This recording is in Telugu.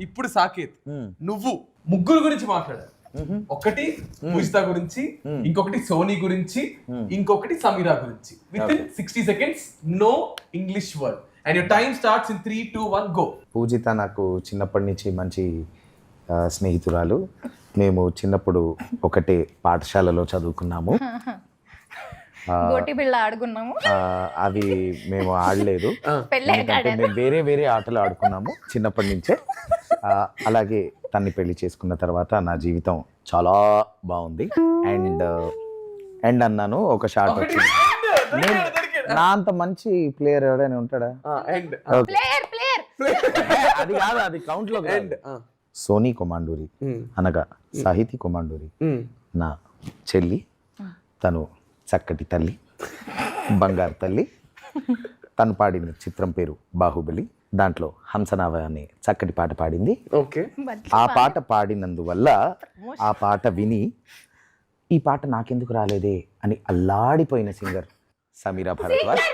ఇప్పుడు సాకేత్ నువ్వు ముగ్గురు గురించి మాట్లాడారు. ఒకటి పూజిత గురించి, ఇంకొకటి సోనీ గురించి, ఇంకొకటి సమీరా గురించి. Within 60 seconds, no English word. And your time starts in 3, 2, 1 go. Poojitha నాకు చిన్నప్పటి నుంచి మంచి స్నేహితురాలు. మేము చిన్నప్పుడు ఒకటే పాఠశాలలో చదువుకున్నాము. గోటి బిళ్ళ ఆడుకున్నాము. అవి మేము ఆడలేదు, ఎందుకంటే మేము వేరే వేరే ఆటలు ఆడుకున్నాము చిన్నప్పటి నుంచే. అలాగే తన్ని పెళ్లి చేసుకున్న తర్వాత నా జీవితం చాలా బాగుంది. అండ్ అన్నాను, ఒక షాట్ వచ్చింది. నా అంత మంచి ప్లేయర్ ఎవడైనా ఉంటాడా? అది కాదు, అది కౌంట్ లో. సోనీ కొమాండూరి అనగా సాహితీ కొమాండూరి నా చెల్లి. తను చక్కటి తల్లి, బంగారు తల్లి. తను పాడిన చిత్రం పేరు బాహుబలి. దాంట్లో హంసనావ అనే చక్కటి పాట పాడింది. ఆ పాట పాడినందువల్ల ఆ పాట విని ఈ పాట నాకెందుకు రాలేదే అని అల్లాడిపోయిన సింగర్ సమీరా భరద్వాజ్.